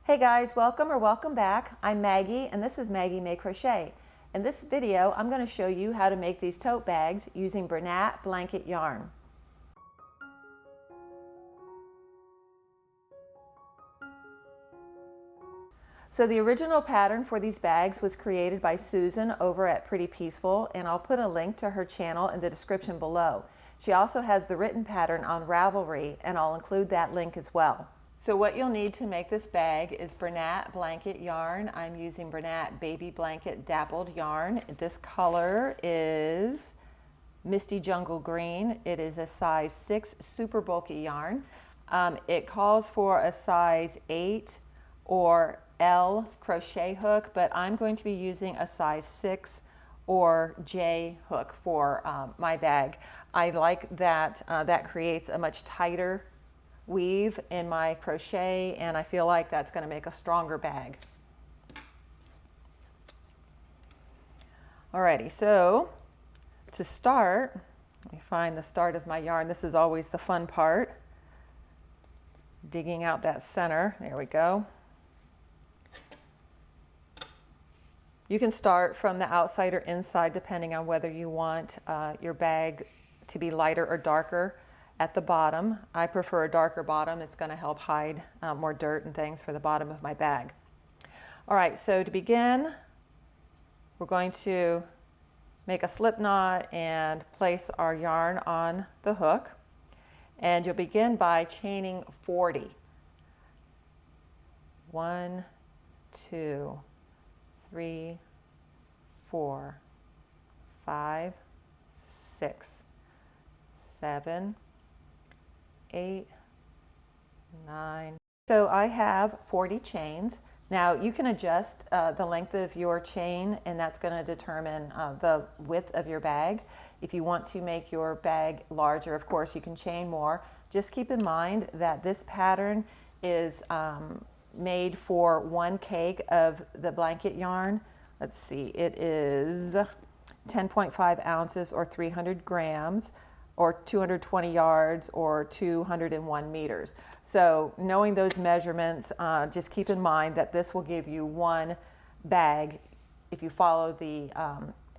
Hey guys, welcome or welcome back. I'm Maggie and this is Maggie May Crochet. In this video, I'm going to show you how to make these tote bags using Bernat Blanket Yarn. So the original pattern for these bags was created by Susan over at Pretty Peaceful, and I'll put a link to her channel in the description below. She also has the written pattern on Ravelry, and I'll include that link as well. So what you'll need to make this bag is Bernat Blanket Yarn. I'm using Bernat Baby Blanket Dappled Yarn. This color is Misty Jungle Green. It is a size 6 super bulky yarn. It calls for a size 8 or L crochet hook, but I'm going to be using a size 6 or J hook for my bag. I like that that creates a much tighter weave in my crochet, and I feel like that's going to make a stronger bag. Alrighty, so to start, let me find the start of my yarn. This is always the fun part. Digging out that center. There we go. You can start from the outside or inside depending on whether you want your bag to be lighter or darker at the bottom. I prefer a darker bottom. It's going to help hide more dirt and things for the bottom of my bag. All right, so to begin, we're going to make a slip knot and place our yarn on the hook. And you'll begin by chaining 40. 1, 2, 3, 4, 5, 6, 7, 8, 9. So I have 40 chains. Now you can adjust the length of your chain, and that's going to determine the width of your bag. If you want to make your bag larger, of course you can chain more. Just keep in mind that this pattern is made for 1 cake of the blanket yarn. Let's see, it is 10.5 ounces or 300 grams. Or 220 yards or 201 meters. So knowing those measurements, just keep in mind that this will give you 1 bag if you follow the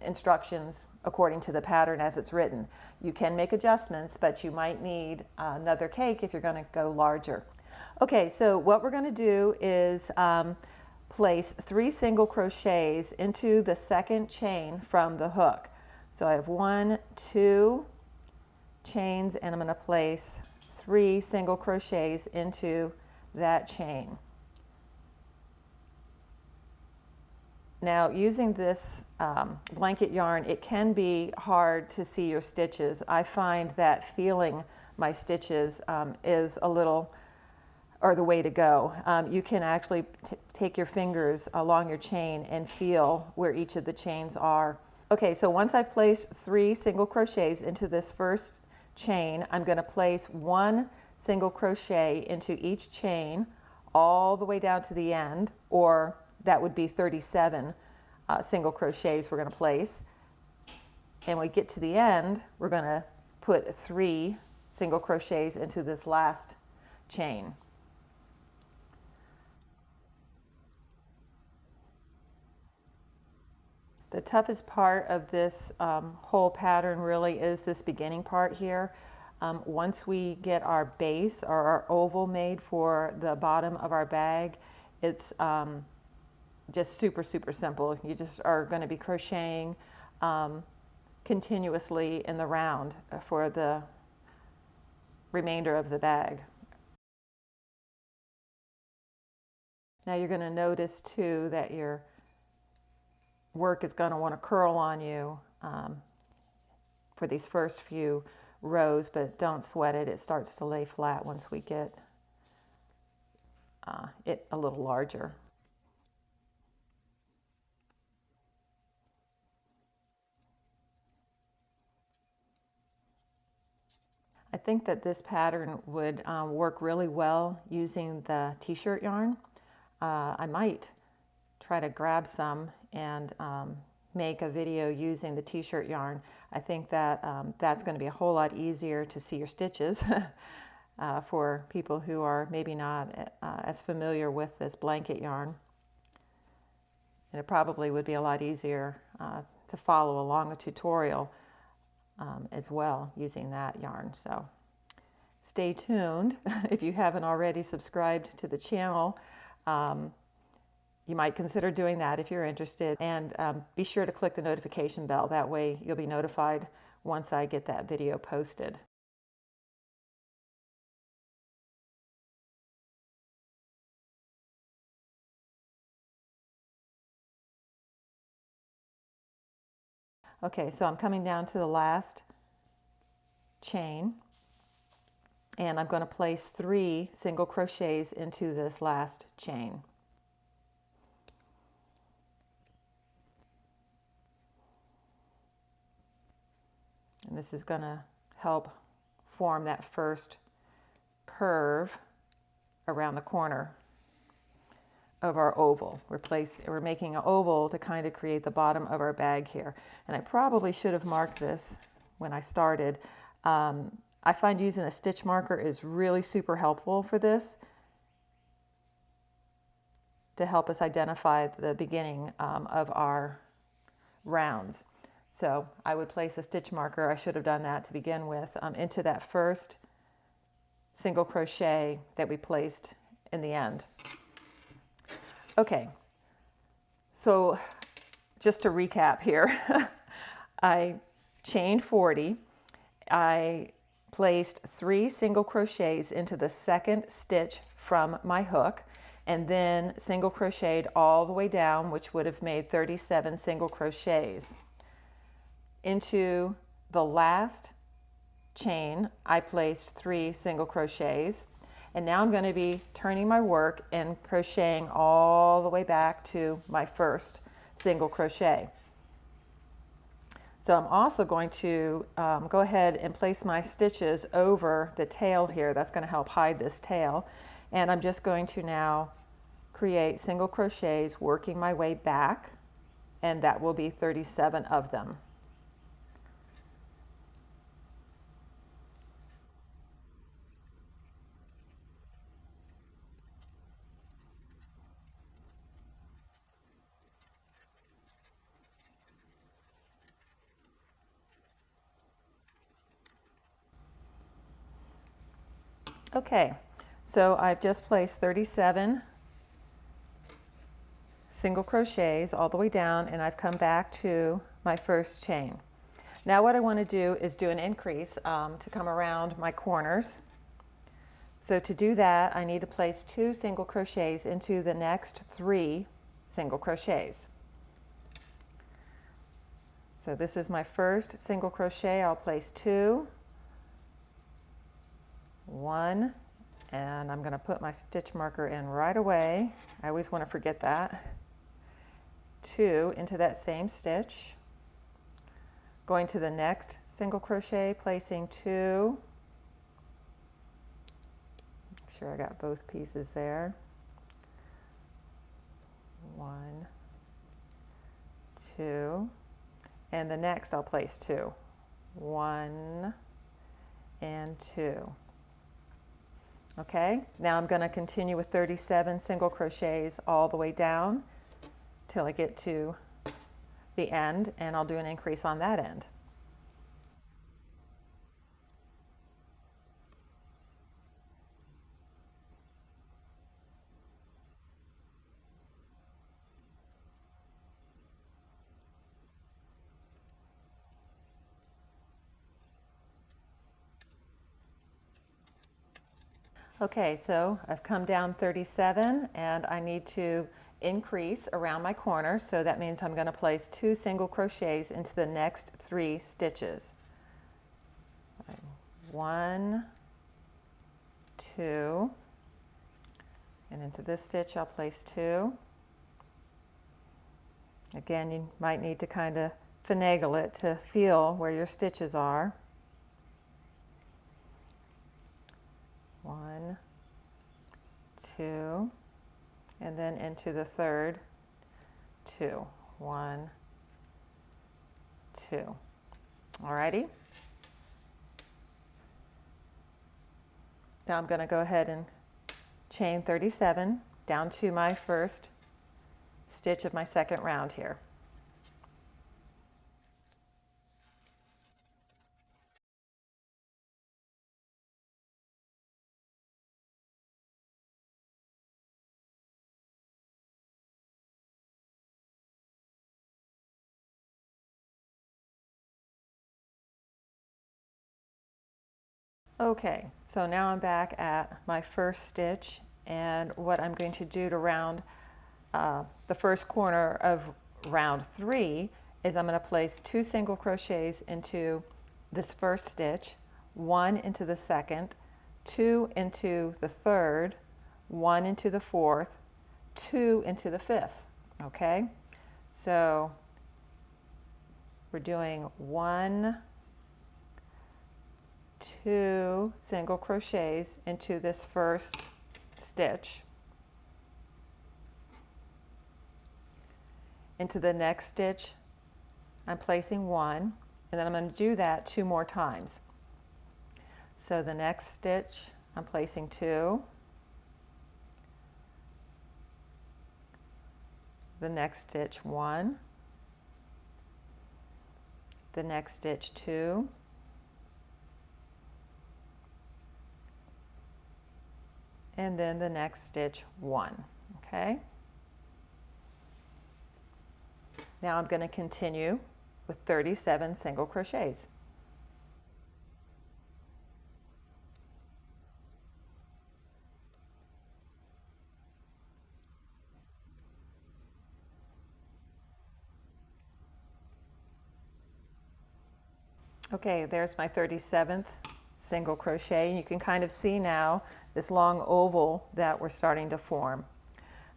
instructions according to the pattern as it's written. You can make adjustments, but you might need another cake if you're going to go larger. Okay, so what we're going to do is place 3 single crochets into the second chain from the hook. So I have 1, 2 chains, and I'm going to place 3 single crochets into that chain. Now, using this blanket yarn, it can be hard to see your stitches. I find that feeling my stitches is a little, or the way to go. You can actually take your fingers along your chain and feel where each of the chains are. Okay, so once I've placed 3 single crochets into this first chain, I'm going to place 1 single crochet into each chain all the way down to the end, or that would be 37 single crochets we're going to place. And when we get to the end, we're going to put 3 single crochets into this last chain. The toughest part of this whole pattern really is this beginning part here. Once we get our base or our oval made for the bottom of our bag, it's just super simple. You just are going to be crocheting continuously in the round for the remainder of the bag. Now you're going to notice too that your work is going to want to curl on you for these first few rows, but don't sweat it. It starts to lay flat once we get it a little larger. I think that this pattern would work really well using the t-shirt yarn. I might try to grab some and make a video using the t-shirt yarn. I think that that's going to be a whole lot easier to see your stitches for people who are maybe not as familiar with this blanket yarn. And it probably would be a lot easier to follow along a tutorial as well using that yarn. So stay tuned. If you haven't already subscribed to the channel, you might consider doing that if you're interested. And be sure to click the notification bell. That way you'll be notified once I get that video posted. Okay, so I'm coming down to the last chain, and I'm going to place 3 single crochets into this last chain. And this is going to help form that first curve around the corner of our oval. We're making an oval to kind of create the bottom of our bag here. And I probably should have marked this when I started. I find using a stitch marker is really super helpful for this, to help us identify the beginning of our rounds. So I would place a stitch marker, I should have done that to begin with, into that first single crochet that we placed in the end. Okay, so just to recap here, I chained 40, I placed 3 single crochets into the second stitch from my hook, and then single crocheted all the way down, which would have made 37 single crochets. Into the last chain, I placed 3 single crochets. And now I'm going to be turning my work and crocheting all the way back to my first single crochet. So I'm also going to go ahead and place my stitches over the tail here. That's going to help hide this tail. And I'm just going to now create single crochets working my way back, and that will be 37 of them. Okay, so I've just placed 37 single crochets all the way down, and I've come back to my first chain. Now what I want to do is do an increase to come around my corners. So to do that, I need to place 2 single crochets into the next 3 single crochets. So this is my first single crochet. I'll place 2, 1, and I'm going to put my stitch marker in right away. I always want to forget that. 2 into that same stitch. Going to the next single crochet, placing 2. Make sure I got both pieces there. 1, 2, and the next I'll place 2. 1 and 2. Okay, now I'm going to continue with 37 single crochets all the way down till I get to the end, and I'll do an increase on that end. Okay, so I've come down 37 and I need to increase around my corner, so that means I'm going to place 2 single crochets into the next 3 stitches. 1, 2, and into this stitch I'll place 2. Again, you might need to kind of finagle it to feel where your stitches are. 1, 2, and then into the third 2. 1, 2. Alrighty. Now I'm going to go ahead and chain 37 down to my first stitch of my second round here. Okay, so now I'm back at my first stitch, and what I'm going to do to round the first corner of round 3 is I'm going to place 2 single crochets into this first stitch, 1 into the second, 2 into the third, 1 into the fourth, 2 into the fifth. Okay, so we're doing 1, 2 single crochets into this first stitch. Into the next stitch, I'm placing 1, and then I'm going to do that 2 more times. So the next stitch, I'm placing 2. The next stitch, 1. The next stitch, 2. And then the next stitch, 1. Okay? Now I'm going to continue with 37 single crochets. Okay, there's my 37th single crochet. You can kind of see now this long oval that we're starting to form.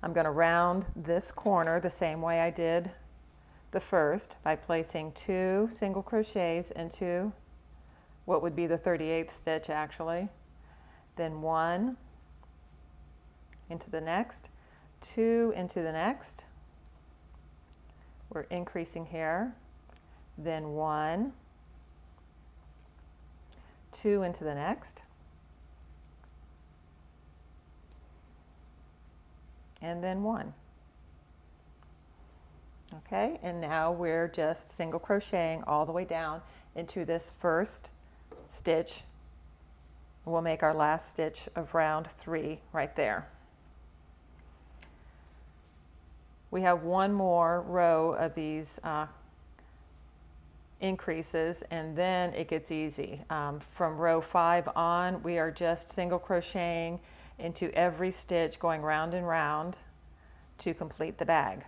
I'm going to round this corner the same way I did the first by placing 2 single crochets into what would be the 38th stitch actually, then 1 into the next, 2 into the next, we're increasing here, then 1, 2 into the next, and then 1. Okay, and now we're just single crocheting all the way down into this first stitch. We'll make our last stitch of round 3 right there. We have one more row of these increases, and then it gets easy. From row 5 on, we are just single crocheting into every stitch, going round and round to complete the bag.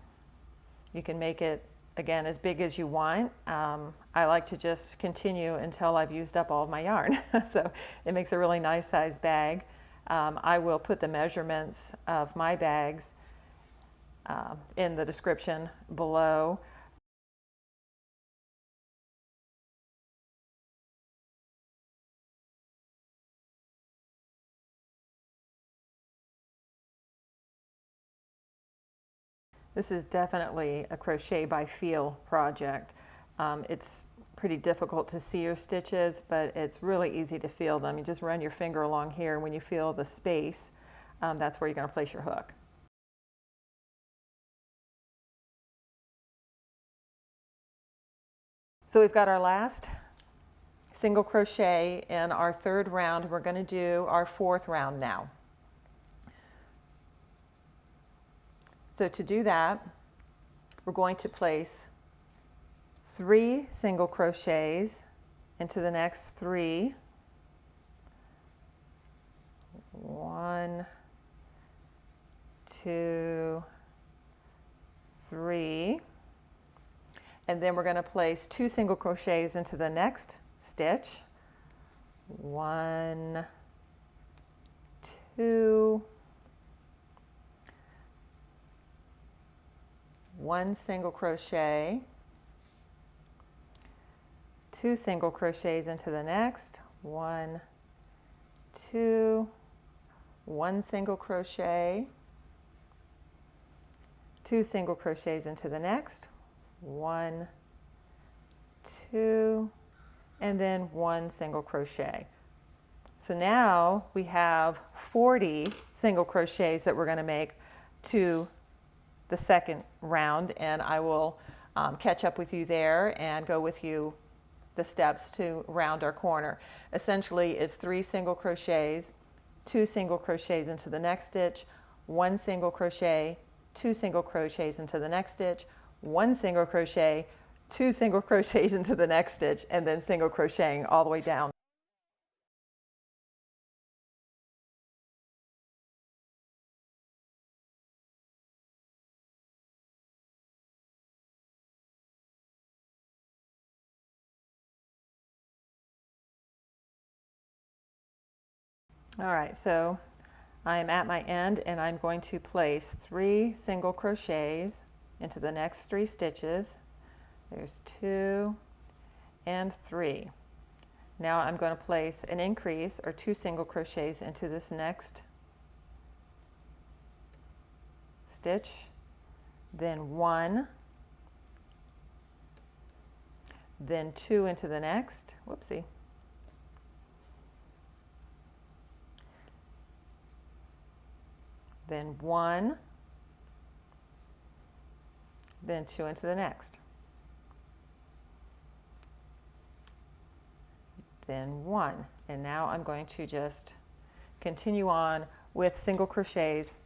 You can make it, again, as big as you want. I like to just continue until I've used up all of my yarn. So it makes a really nice size bag. I will put the measurements of my bags in the description below. This is definitely a crochet by feel project. It's pretty difficult to see your stitches, but it's really easy to feel them. You just run your finger along here, and when you feel the space, that's where you're going to place your hook. So we've got our last single crochet in our 3rd round. We're going to do our 4th round now. So to do that, we're going to place 3 single crochets into the next 3. 1, 2, 3. And then we're going to place 2 single crochets into the next stitch. 1, 2, 1 single crochet, 2 single crochets into the next, 1, 2, 1 single crochet, 2 single crochets into the next, 1, 2, and then 1 single crochet. So now we have 40 single crochets that we're going to make to the second round, and I will catch up with you there and go with you the steps to round our corner. Essentially, it's 3 single crochets, 2 single crochets into the next stitch, 1 single crochet, 2 single crochets into the next stitch, 1 single crochet, 2 single crochets into the next stitch, and then single crocheting all the way down. All right, so I'm at my end and I'm going to place 3 single crochets into the next 3 stitches. There's 2 and 3. Now I'm going to place an increase or 2 single crochets into this next stitch, then 1, then 2 into the next, whoopsie, then 1, then 2 into the next, then 1. And now I'm going to just continue on with single crochets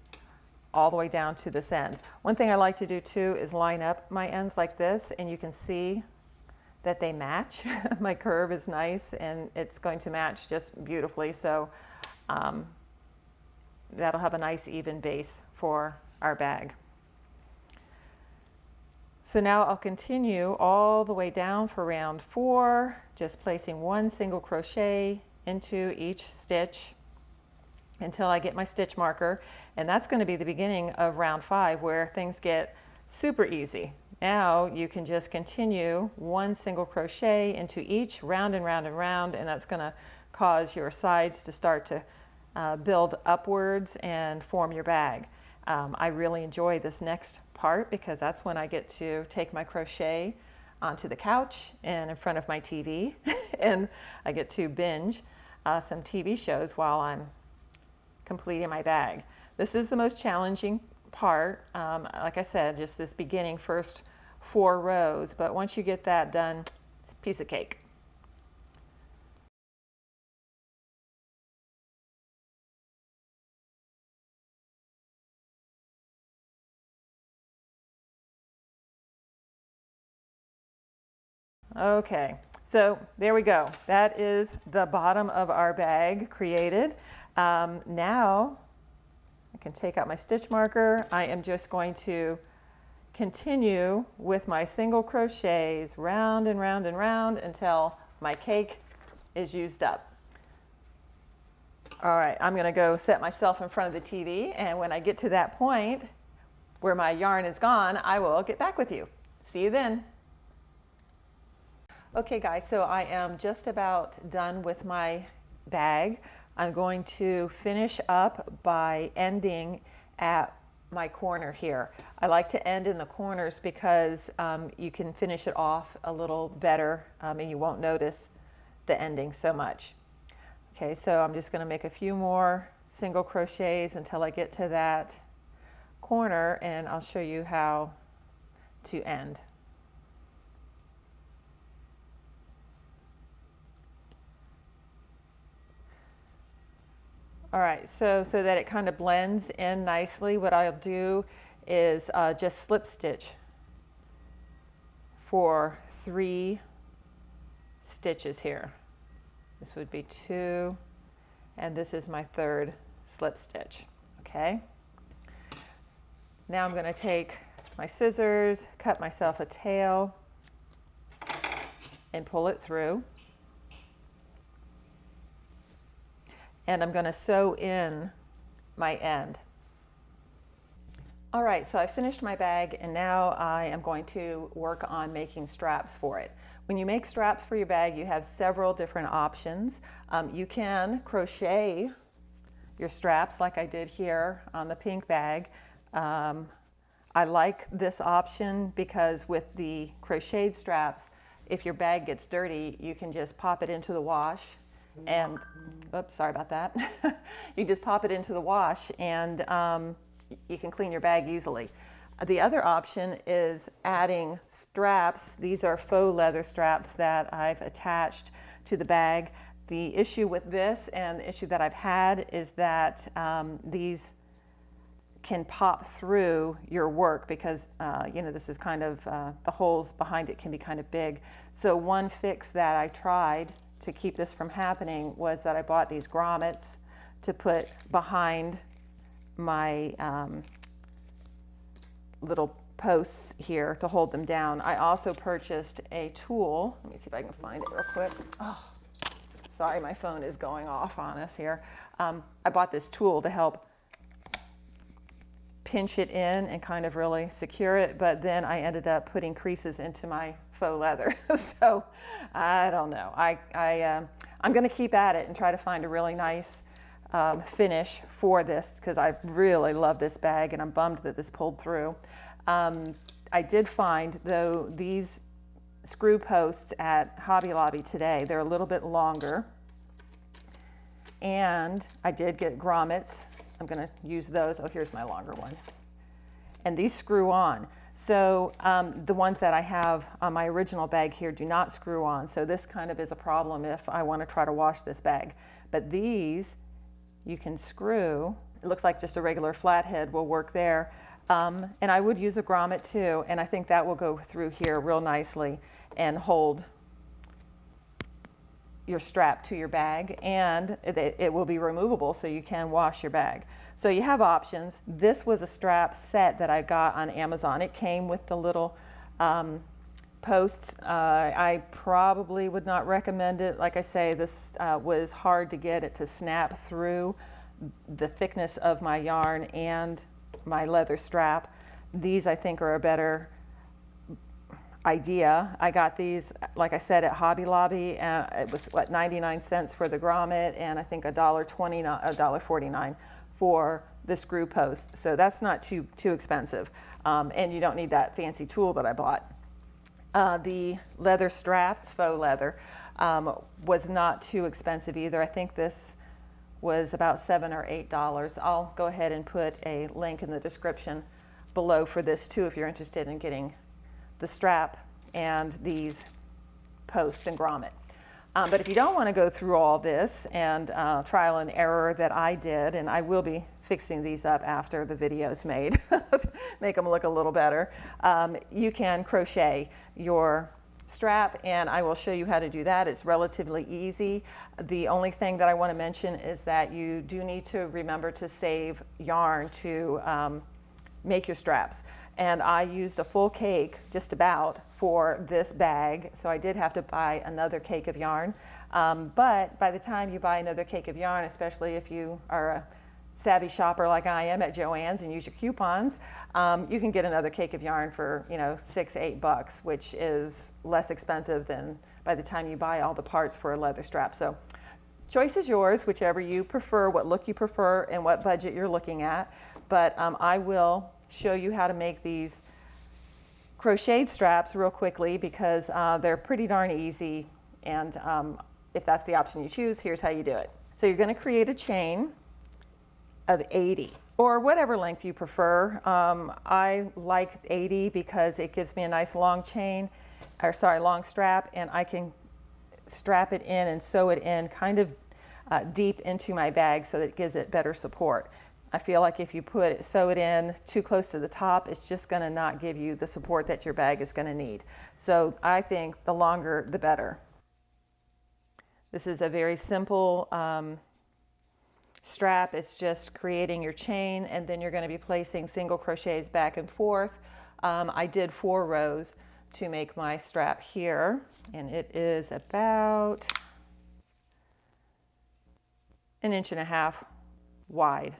all the way down to this end. One thing I like to do too is line up my ends like this, and you can see that they match. My curve is nice and it's going to match just beautifully. So that'll have a nice even base for our bag. So now I'll continue all the way down for round 4, just placing 1 single crochet into each stitch until I get my stitch marker. And that's going to be the beginning of round 5, where things get super easy. Now you can just continue 1 single crochet into each, round and round and round, and that's going to cause your sides to start to build upwards and form your bag. I really enjoy this next part because that's when I get to take my crochet onto the couch and in front of my TV and I get to binge some TV shows while I'm completing my bag. This is the most challenging part. Like I said, just this beginning first 4 rows, but once you get that done, it's a piece of cake. Okay, so there we go. That is the bottom of our bag created. Now I can take out my stitch marker. I am just going to continue with my single crochets round and round and round until my cake is used up. All right, I'm going to go set myself in front of the TV, and when I get to that point where my yarn is gone, I will get back with you. See you then. Okay guys, so I am just about done with my bag. I'm going to finish up by ending at my corner here. I like to end in the corners because you can finish it off a little better and you won't notice the ending so much. Okay, so I'm just going to make a few more single crochets until I get to that corner, and I'll show you how to end. All right, so that it kind of blends in nicely, what I'll do is just slip stitch for 3 stitches here. This would be 2, and this is my 3rd slip stitch, okay? Now I'm going to take my scissors, cut myself a tail, and pull it through. And I'm going to sew in my end. All right, so I finished my bag, and now I am going to work on making straps for it. When you make straps for your bag, you have several different options. You can crochet your straps like I did here on the pink bag. I like this option because with the crocheted straps, if your bag gets dirty, you can just pop it into the wash and oops, sorry about that. You just pop it into the wash and you can clean your bag easily. The other option is adding straps. These are faux leather straps that I've attached to the bag. The issue with this and the issue that I've had is that these can pop through your work because you know, this is kind of the holes behind it can be kind of big. So one fix that I tried to keep this from happening was that I bought these grommets to put behind my little posts here to hold them down. I also purchased a tool. Let me see if I can find it real quick. Oh, sorry, my phone is going off on us here. I bought this tool to help pinch it in and kind of really secure it, but then I ended up putting creases into my faux leather. So I don't know. I'm going to keep at it and try to find a really nice finish for this because I really love this bag and I'm bummed that this pulled through. I did find, though, these screw posts at Hobby Lobby today. They're a little bit longer, and I did get grommets. I'm going to use those. Oh, here's my longer one. And these screw on. So the ones that I have on my original bag here do not screw on. So this kind of is a problem if I want to try to wash this bag. But these, you can screw. It looks like just a regular flathead will work there. And I would use a grommet too. And I think that will go through here real nicely and hold your strap to your bag, and it will be removable so you can wash your bag. So you have options. This was a strap set that I got on Amazon. It came with the little posts. I probably would not recommend it. Like I say, this was hard to get it to snap through the thickness of my yarn and my leather strap. These I think are a better idea. I got these, like I said, at Hobby Lobby, and it was what, 99 cents for the grommet, and I think $1.49 for the screw post. So that's not too expensive, and you don't need that fancy tool that I bought. The leather straps, faux leather, was not too expensive either. I think this was about $7 or $8. I'll go ahead and put a link in the description below for this too if you're interested in getting the strap and these posts and grommet. But if you don't want to go through all this and trial and error that I did, and I will be fixing these up after the video's made, make them look a little better, you can crochet your strap, and I will show you how to do that. It's relatively easy. The only thing that I want to mention is that you do need to remember to save yarn to make your straps. And I used a full cake, just about, for this bag, so I did have to buy another cake of yarn. But by the time you buy another cake of yarn, especially if you are a savvy shopper like I am at Joann's and use your coupons, you can get another cake of yarn for, you know, $6, $8, which is less expensive than by the time you buy all the parts for a leather strap. So choice is yours, whichever you prefer, what look you prefer, and what budget you're looking at. But I will show you how to make these crocheted straps real quickly because they're pretty darn easy, and if that's the option you choose, here's how you do it. So you're going to create a chain of 80 or whatever length you prefer. I like 80 because it gives me a nice long chain, or sorry, long strap, and I can strap it in and sew it in kind of deep into my bag so that it gives it better support. I feel like if you sew it in too close to the top, it's just going to not give you the support that your bag is going to need. So I think the longer, the better. This is a very simple strap. It's just creating your chain, and then you're going to be placing single crochets back and forth. I did 4 rows to make my strap here, and it is about 1.5 inches wide.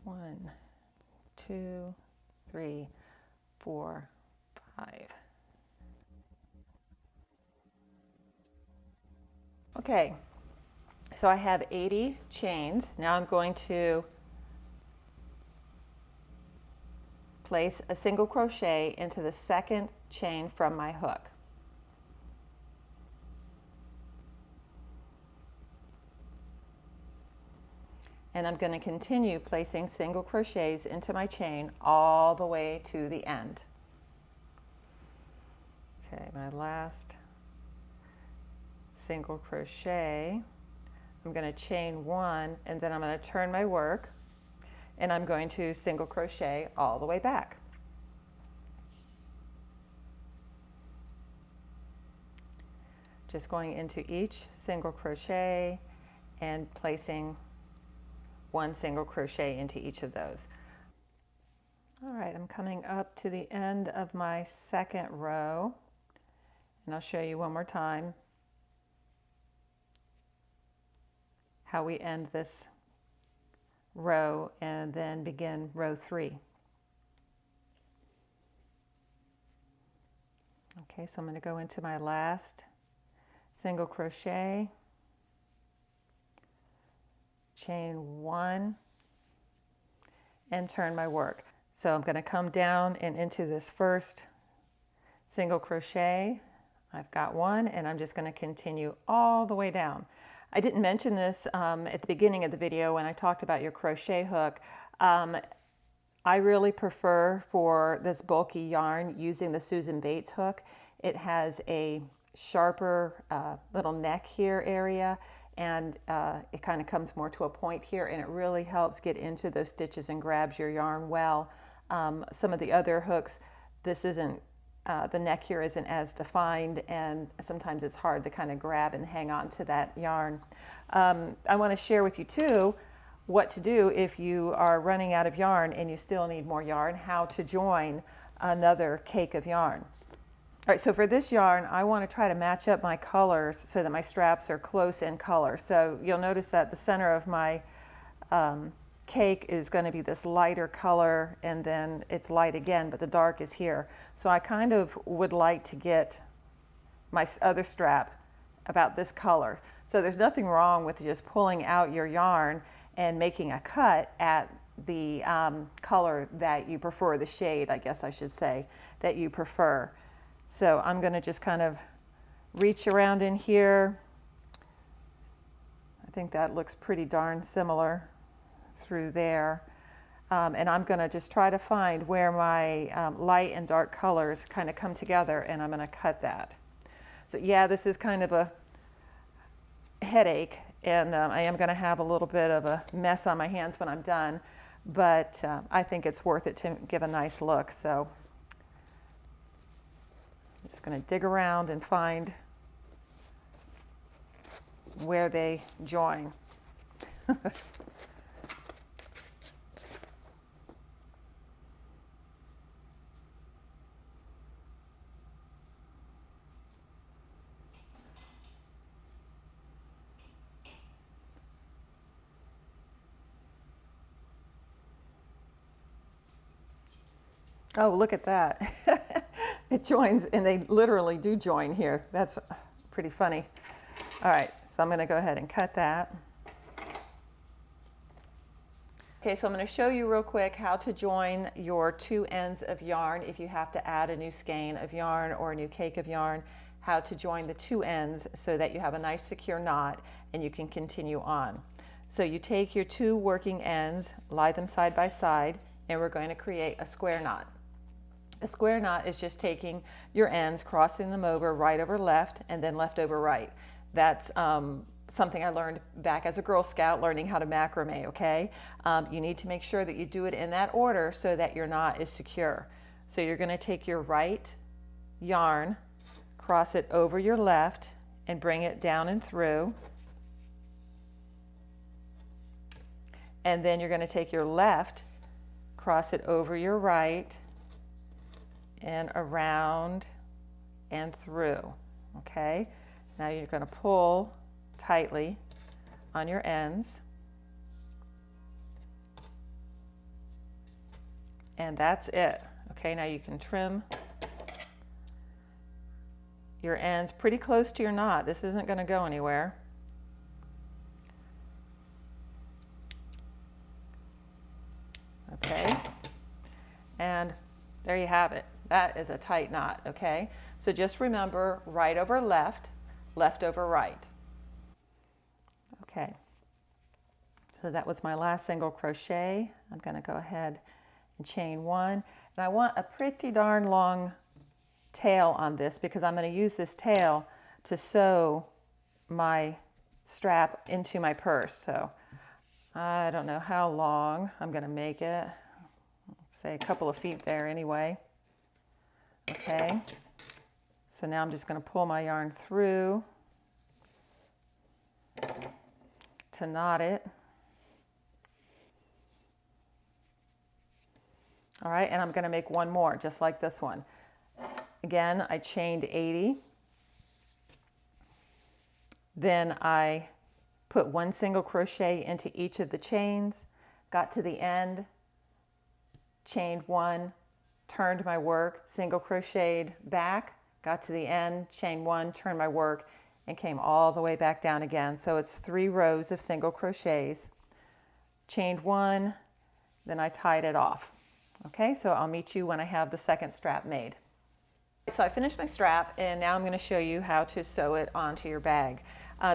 One, 2, 3, 4, 5. Okay, so I have 80 chains. Now I'm going to place a single crochet into the second chain from my hook. And I'm going to continue placing single crochets into my chain all the way to the end. Okay, my last single crochet. I'm going to chain one, and then I'm going to turn my work, and I'm going to single crochet all the way back. Just going into each single crochet and placing one single crochet into each of those. All right, I'm coming up to the end of my second row, and I'll show you one more time how we end this row and then begin row 3. Okay, so I'm going to go into my last single crochet, chain one, and turn my work. So I'm going to come down and into this first single crochet. I've got one, and I'm just going to continue all the way down. I didn't mention this at the beginning of the video when I talked about your crochet hook. I really prefer for this bulky yarn using the Susan Bates hook. It has a sharper little neck here area, and it kind of comes more to a point here, and it really helps get into those stitches and grabs your yarn well. Some of the other hooks, this isn't, the neck here isn't as defined, and sometimes it's hard to kind of grab and hang on to that yarn. I want to share with you too what to do if you are running out of yarn and you still need more yarn, how to join another cake of yarn. All right, so for this yarn, I want to try to match up my colors so that my straps are close in color. So you'll notice that the center of my cake is going to be this lighter color, and then it's light again, but the dark is here. So I kind of would like to get my other strap about this color. So there's nothing wrong with just pulling out your yarn and making a cut at the color that you prefer, the shade, I guess I should say, that you prefer. So I'm going to just kind of reach around in here. I think that looks pretty darn similar through there. And I'm going to just try to find where my light and dark colors kind of come together, and I'm going to cut that. So yeah, this is kind of a headache, and I am going to have a little bit of a mess on my hands when I'm done, but I think it's worth it to give a nice look. So I'm just going to dig around and find where they join. Oh, look at that. It joins, and they literally do join here. That's pretty funny. All right, so I'm going to go ahead and cut that. Okay, so I'm going to show you real quick how to join your two ends of yarn if you have to add a new skein of yarn or a new cake of yarn, how to join the two ends so that you have a nice secure knot and you can continue on. So you take your two working ends, lie them side by side, and we're going to create a square knot. A square knot is just taking your ends, crossing them over right over left, and then left over right. That's something I learned back as a Girl Scout, learning how to macrame, okay? You need to make sure that you do it in that order so that your knot is secure. So you're going to take your right yarn, cross it over your left, and bring it down and through. And then you're going to take your left, cross it over your right, and around and through, okay? Now you're going to pull tightly on your ends, and that's it. Okay, now you can trim your ends pretty close to your knot. This isn't going to go anywhere. Okay, And there you have it. That is a tight knot, okay? So just remember, right over left, left over right. Okay, so that was my last single crochet. I'm going to go ahead and chain one. And I want a pretty darn long tail on this because I'm going to use this tail to sew my strap into my purse. So I don't know how long I'm going to make it. Let's say a couple of feet there anyway. Okay, so now I'm just going to pull my yarn through to knot it. All right, and I'm going to make one more just like this one. Again, I chained 80. Then I put one single crochet into each of the chains, got to the end, chained one, turned my work, single crocheted back, got to the end, chained one, turned my work, and came all the way back down again. So it's 3 rows of single crochets, chained one, then I tied it off. Okay, so I'll meet you when I have the second strap made. So I finished my strap, and now I'm going to show you how to sew it onto your bag.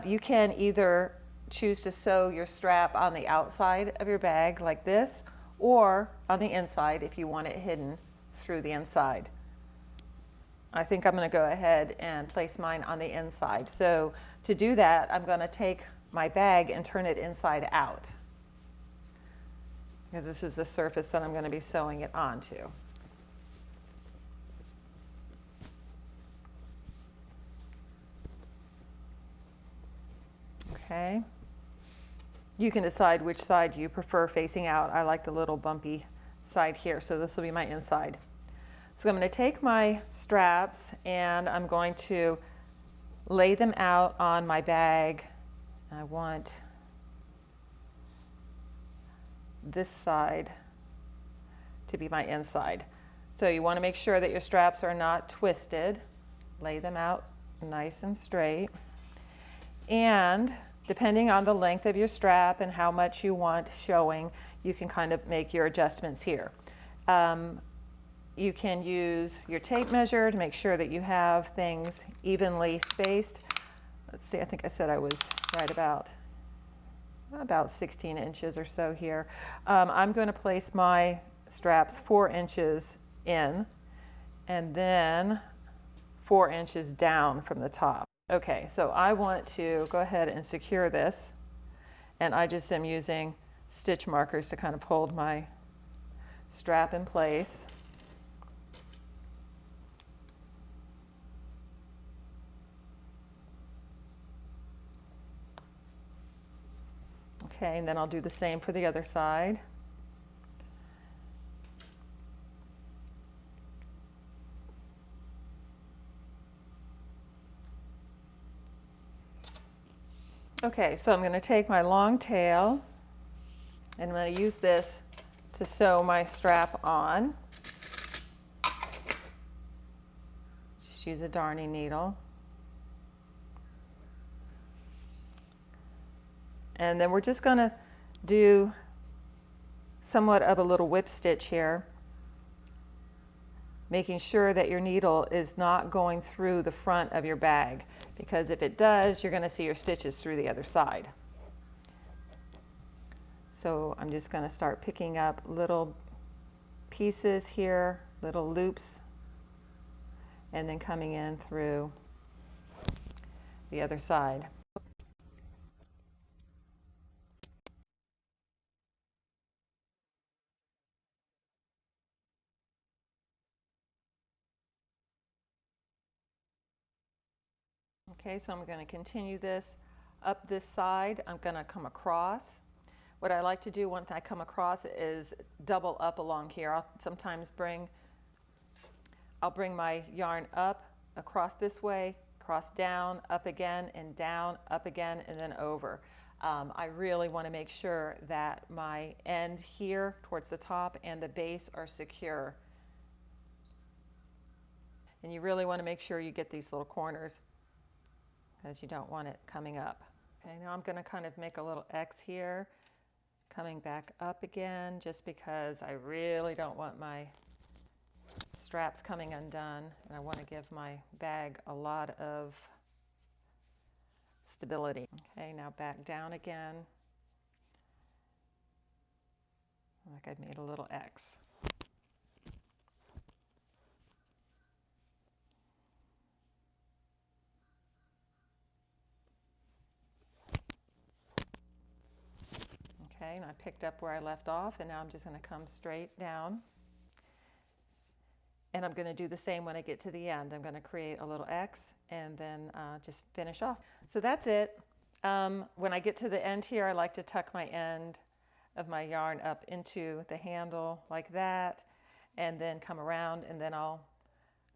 You can either choose to sew your strap on the outside of your bag like this, or on the inside if you want it hidden through the inside. I think I'm going to go ahead and place mine on the inside. So to do that, I'm going to take my bag and turn it inside out, because this is the surface that I'm going to be sewing it onto. Okay. You can decide which side you prefer facing out. I like the little bumpy side here, so this will be my inside. So I'm going to take my straps and I'm going to lay them out on my bag. I want this side to be my inside. So you want to make sure that your straps are not twisted. Lay them out nice and straight. And depending on the length of your strap and how much you want showing, you can kind of make your adjustments here. You can use your tape measure to make sure that you have things evenly spaced. Let's see, I think I said I was right about 16 inches or so here. I'm going to place my straps 4 inches in and then 4 inches down from the top. Okay, so I want to go ahead and secure this, and I just am using stitch markers to kind of hold my strap in place. Okay, and then I'll do the same for the other side. Okay, so I'm going to take my long tail and I'm going to use this to sew my strap on. Just use a darning needle. And then we're just going to do somewhat of a little whip stitch here, making sure that your needle is not going through the front of your bag, because if it does, you're going to see your stitches through the other side. So I'm just going to start picking up little pieces here, little loops, and then coming in through the other side. Okay, so I'm going to continue this up this side. I'm going to come across. What I like to do once I come across is double up along here. I'll sometimes bring my yarn up, across this way, cross down, up again, and down, up again, and then over. I really want to make sure that my end here towards the top and the base are secure. And you really want to make sure you get these little corners, because you don't want it coming up. Okay, now I'm going to kind of make a little X here, coming back up again, just because I really don't want my strap's coming undone, and I want to give my bag a lot of stability. Okay, now back down again. Like I've made a little X. Okay, and I picked up where I left off, and now I'm just going to come straight down. And I'm going to do the same when I get to the end. I'm going to create a little X and then just finish off. So that's it. When I get to the end here, I like to tuck my end of my yarn up into the handle like that, and then come around, and then I'll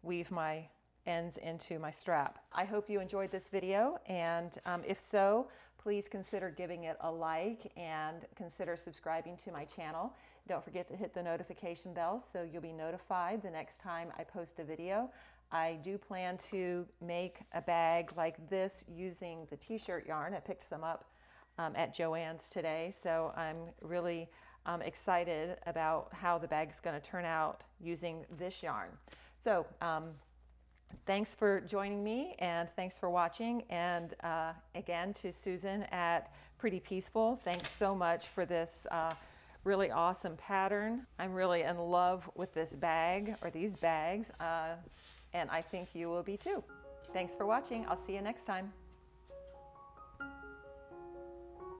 weave my ends into my strap. I hope you enjoyed this video, and if so, please consider giving it a like and consider subscribing to my channel. Don't forget to hit the notification bell so you'll be notified the next time I post a video. I do plan to make a bag like this using the t-shirt yarn. I picked some up at Joann's today, so I'm really excited about how the bag is going to turn out using this yarn. So thanks for joining me, and thanks for watching. And again, to Susan at Pretty Peaceful, thanks so much for this really awesome pattern. I'm really in love with this bag, or these bags, and I think you will be too. Thanks for watching. I'll see you next time.